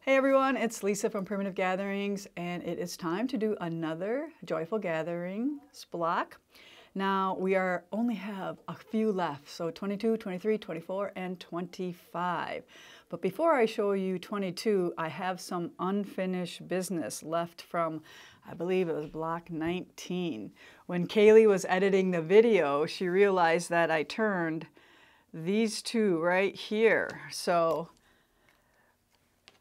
Hey everyone, it's Lisa from Primitive Gatherings, and it is time to do another Joyful Gatherings block. Now we only have a few left, so 22, 23, 24, and 25. But before I show you 22, I have some unfinished business left from, I believe it was block 19. When Kaylee was editing the video, she realized that I turned these two right here. So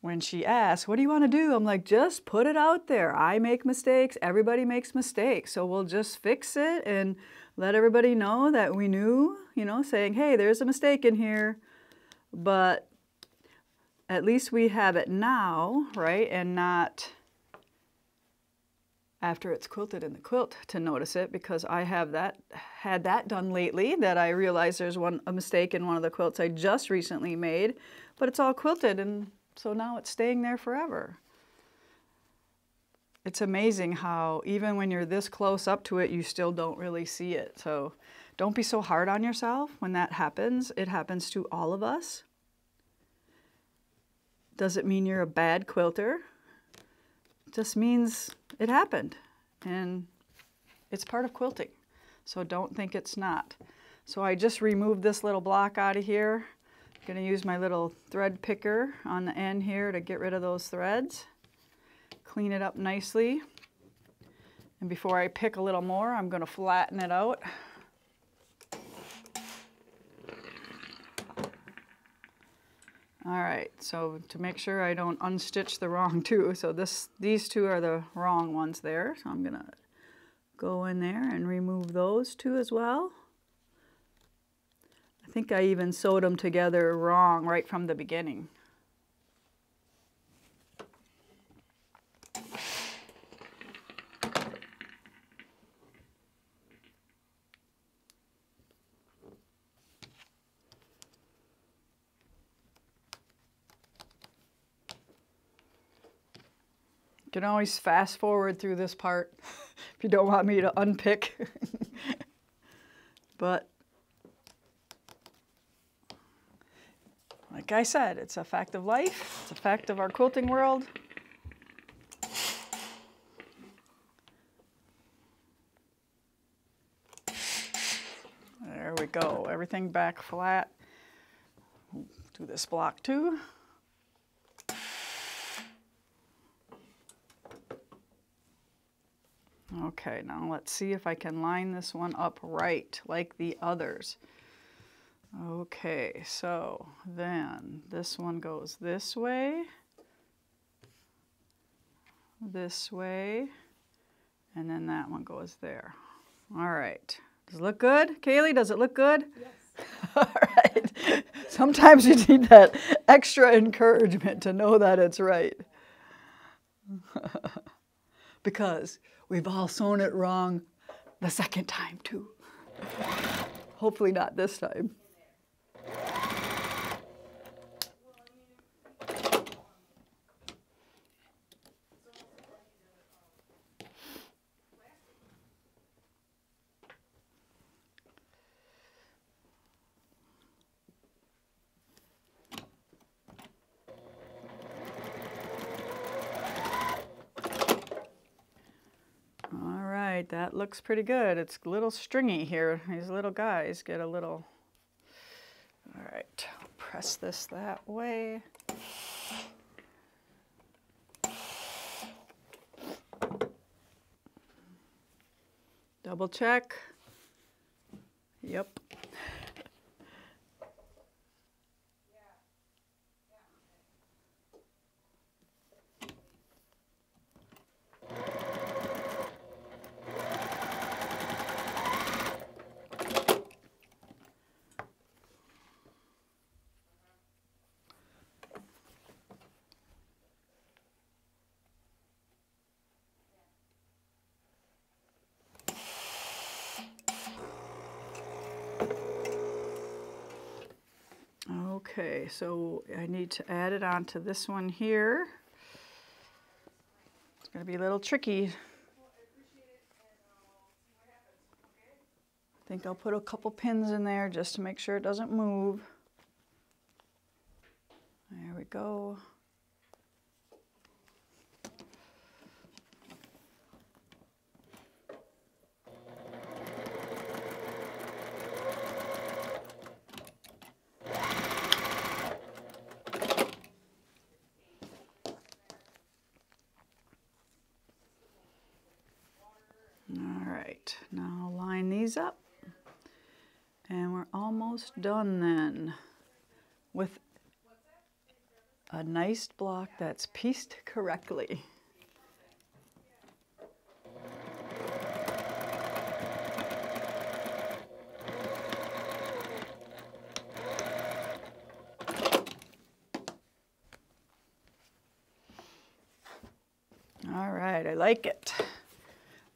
when she asked, what do you want to do? I'm like, just put it out there. I make mistakes. Everybody makes mistakes. So we'll just fix it and let everybody know that we knew, saying, hey, there's a mistake in here. But at least we have it now, right? And not after it's quilted in the quilt to notice it, because I have had that done lately, that I realized there's a mistake in one of the quilts I just recently made, but it's all quilted, and so now it's staying there forever. It's amazing how even when you're this close up to it, you still don't really see it. So don't be so hard on yourself when that happens. It happens to all of us. Doesn't mean you're a bad quilter. It just means it happened, and it's part of quilting. So don't think it's not. So I just removed this little block out of here. I'm going to use my little thread picker on the end here to get rid of those threads. Clean it up nicely. And before I pick a little more, I'm going to flatten it out. All right, so to make sure I don't unstitch the wrong two, so these two are the wrong ones there. So I'm going to go in there and remove those two as well. I think I even sewed them together wrong right from the beginning. You can always fast forward through this part if you don't want me to unpick. But like I said, it's a fact of life. It's a fact of our quilting world. There we go. Everything back flat. Do this block too. Okay, now let's see if I can line this one up right, like the others. Okay, so then this one goes this way, and then that one goes there. All right. Does it look good? Kaylee, does it look good? Yes. All right. Sometimes you need that extra encouragement to know that it's right. Because we've all sewn it wrong the second time too. Hopefully not this time. That looks pretty good. It's a little stringy here. These little guys get a little... All right, press this that way. Double check. Yep. Okay, so I need to add it onto this one here. It's going to be a little tricky. I think I'll put a couple pins in there just to make sure it doesn't move. There we go. right, now line these up. And we're almost done then with a nice block that's pieced correctly. All right, I like it.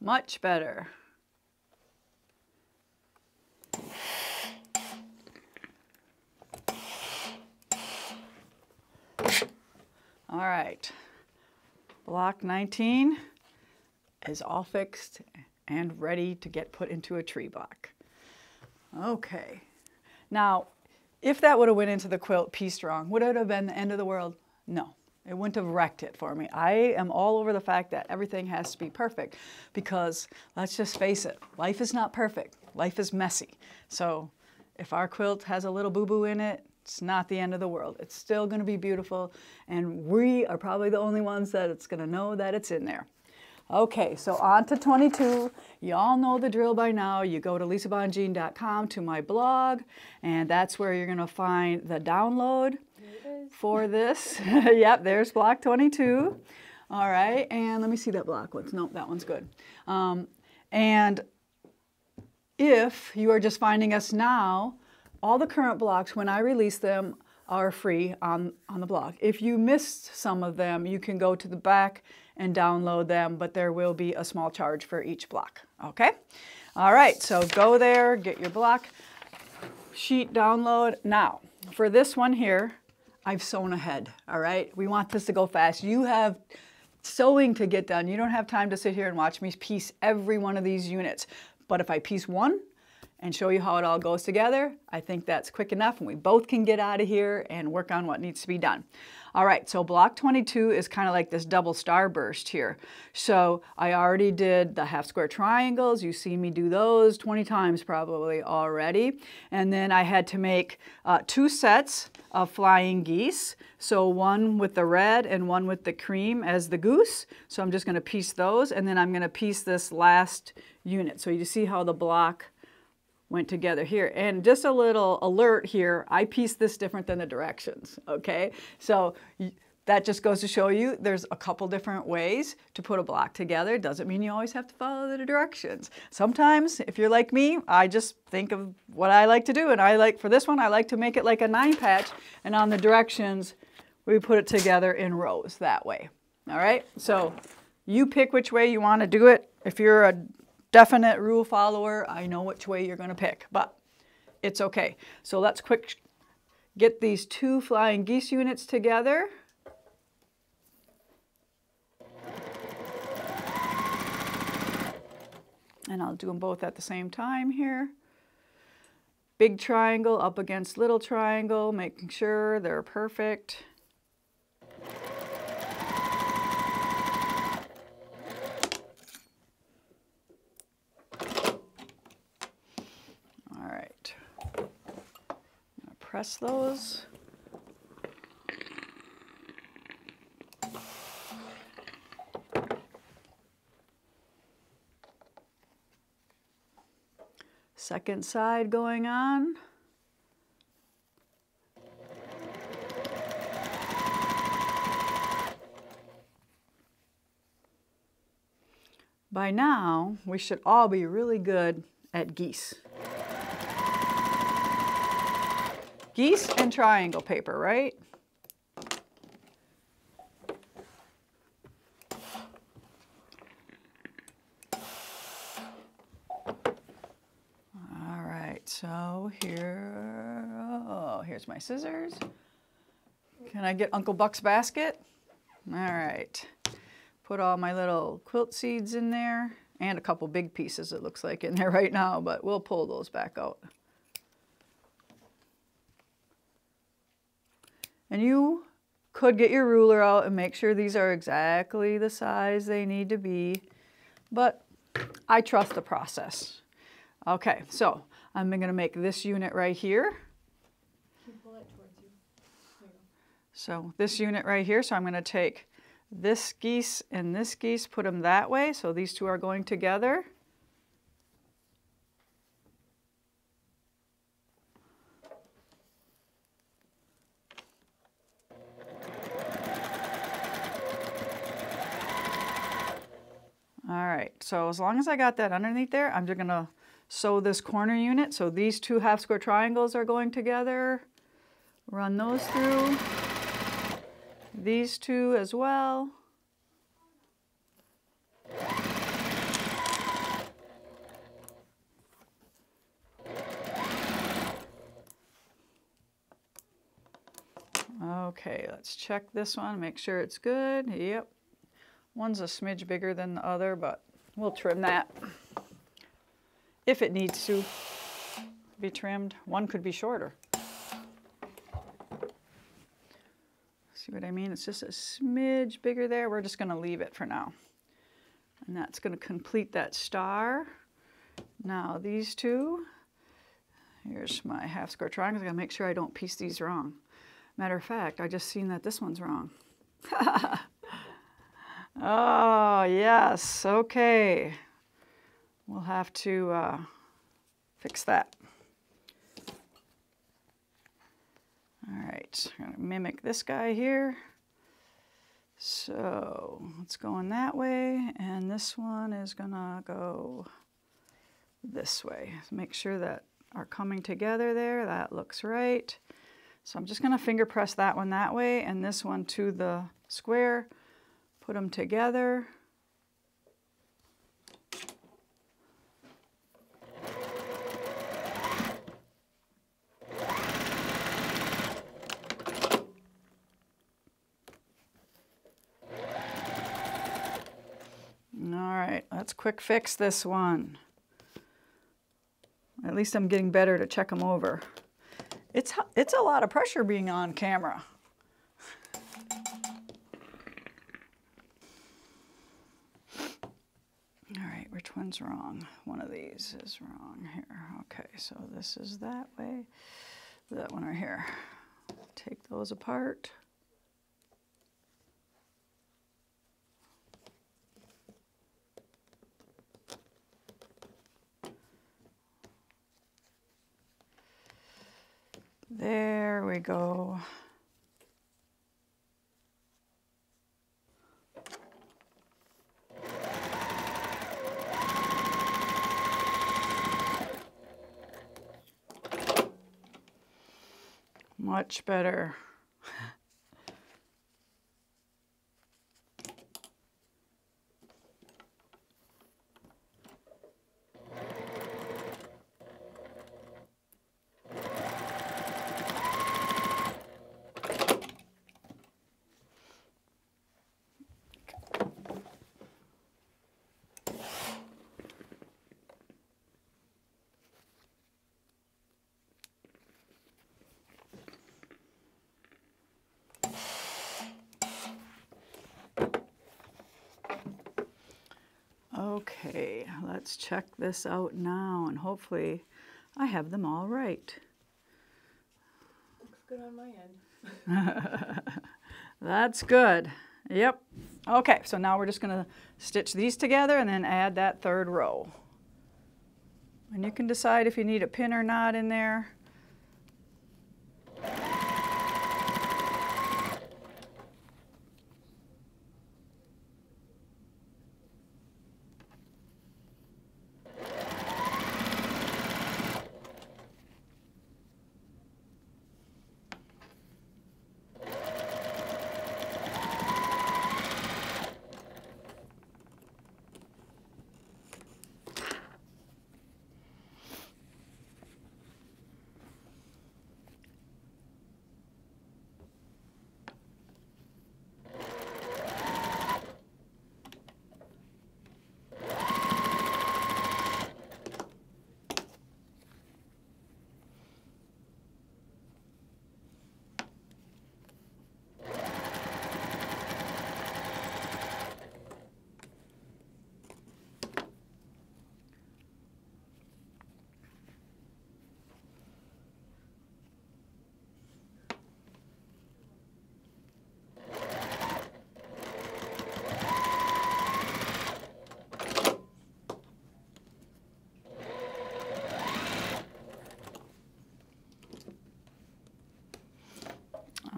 Much better. All right, block 19 is all fixed and ready to get put into a tree block. Okay, now if that would have went into the quilt pieced wrong, would it have been the end of the world? No, it wouldn't have wrecked it for me. I am all over the fact that everything has to be perfect because let's just face it, life is not perfect, life is messy. So if our quilt has a little boo-boo in it, it's not the end of the world. It's still going to be beautiful, and we are probably the only ones that it's going to know that it's in there. Okay, so on to 22. You all know the drill by now. You go to lisabongean.com to my blog, and that's where you're going to find the download for this. Yep, there's block 22. All right, and let me see that block. Nope, that one's good. And if you are just finding us now, all the current blocks, when I release them, are free on the blog. If you missed some of them, you can go to the back and download them, but there will be a small charge for each block, okay? All right, so go there, get your block sheet download. Now, for this one here, I've sewn ahead, all right? We want this to go fast. You have sewing to get done. You don't have time to sit here and watch me piece every one of these units. But if I piece one, and show you how it all goes together, I think that's quick enough, and we both can get out of here and work on what needs to be done. All right, so block 22 is kind of like this double starburst here. So I already did the half square triangles. You see me do those 20 times probably already. And then I had to make 2 sets of flying geese. So one with the red and one with the cream as the goose. So I'm just gonna piece those, and then I'm gonna piece this last unit. So you see how the block went together here. And just a little alert here, I pieced this different than the directions, okay? So that just goes to show you there's a couple different ways to put a block together. Doesn't mean you always have to follow the directions. Sometimes, if you're like me, I just think of what I like to do, and for this one, I like to make it like a 9-patch, and on the directions, we put it together in rows that way, all right? So you pick which way you want to do it. If you're a definite rule follower, I know which way you're going to pick, but it's okay. So let's quick get these 2 flying geese units together. And I'll do them both at the same time here. Big triangle up against little triangle, making sure they're perfect. Press those. Second side going on. By now, we should all be really good at geese. Geese and triangle paper, right? All right, so here, here's my scissors. Can I get Uncle Buck's basket? All right, put all my little quilt seeds in there, and a couple big pieces it looks like in there right now, but we'll pull those back out. And you could get your ruler out and make sure these are exactly the size they need to be, but I trust the process. Okay, so I'm going to make this unit right here. Can you pull that towards you? There you go. So this unit right here, so I'm going to take this geese and this geese, put them that way, so these two are going together. So as long as I got that underneath there, I'm just gonna sew this corner unit. So these two half square triangles are going together. Run those through. These two as well. Okay, let's check this one, make sure it's good. Yep. One's a smidge bigger than the other, but we'll trim that if it needs to be trimmed. One could be shorter. See what I mean? It's just a smidge bigger there. We're just going to leave it for now. And that's going to complete that star. Now these two, here's my half square triangles. I got to make sure I don't piece these wrong. Matter of fact, I just seen that this one's wrong. Oh, yes, okay. We'll have to fix that. All right, I'm gonna mimic this guy here. So it's going that way, and this one is gonna go this way. Make sure that are coming together there. That looks right. So I'm just gonna finger press that one that way, and this one to the square. Put them together. All right, let's quick fix this one. At least I'm getting better to check them over. It's a lot of pressure being on camera. All right, which one's wrong? One of these is wrong here. Okay, so this is that way. That one right here. Take those apart. There we go. Much better. Okay, let's check this out now, and hopefully I have them all right. Looks good on my end. That's good. Yep. Okay, so now we're just going to stitch these together and then add that third row. And you can decide if you need a pin or not in there.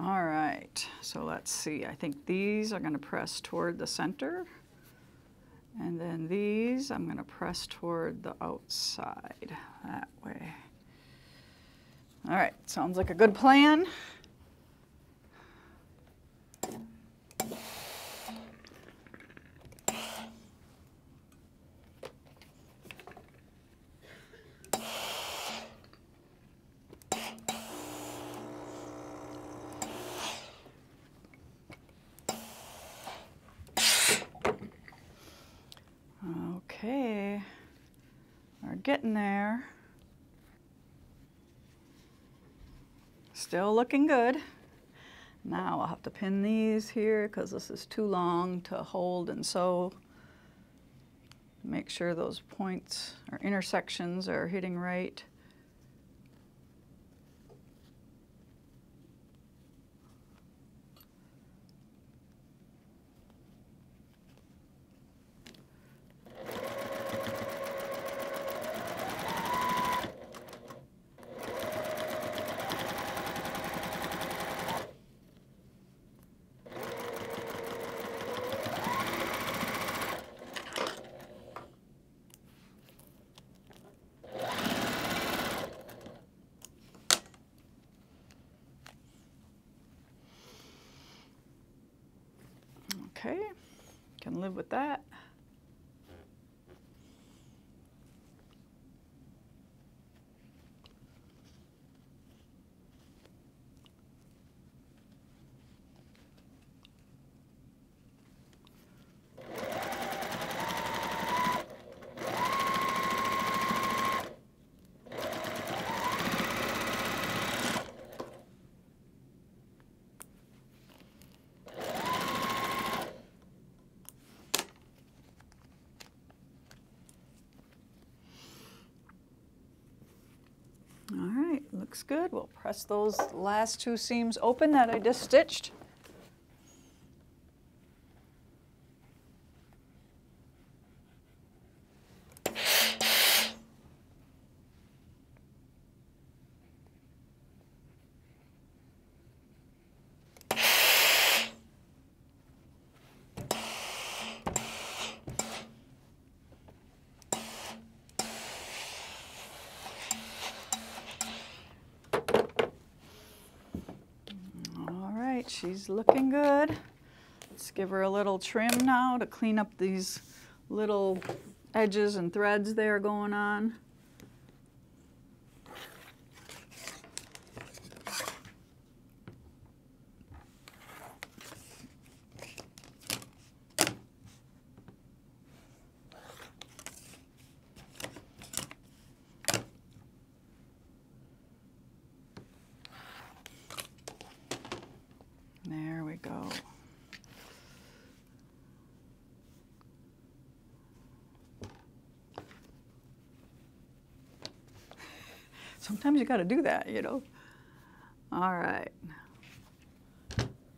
All right, so let's see. I think these are going to press toward the center. And then these, I'm going to press toward the outside that way. All right, sounds like a good plan. Okay, we're getting there. Still looking good. Now I'll have to pin these here because this is too long to hold and sew. Make sure those points or intersections are hitting right. Okay, can live with that. All right, looks good. We'll press those last two seams open that I just stitched. She's looking good. Let's give her a little trim now to clean up these little edges and threads there going on. There we go. Sometimes you got to do that, you know. All right.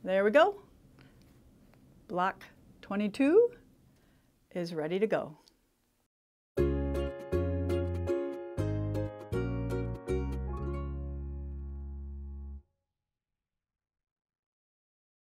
There we go. Block 22 is ready to go.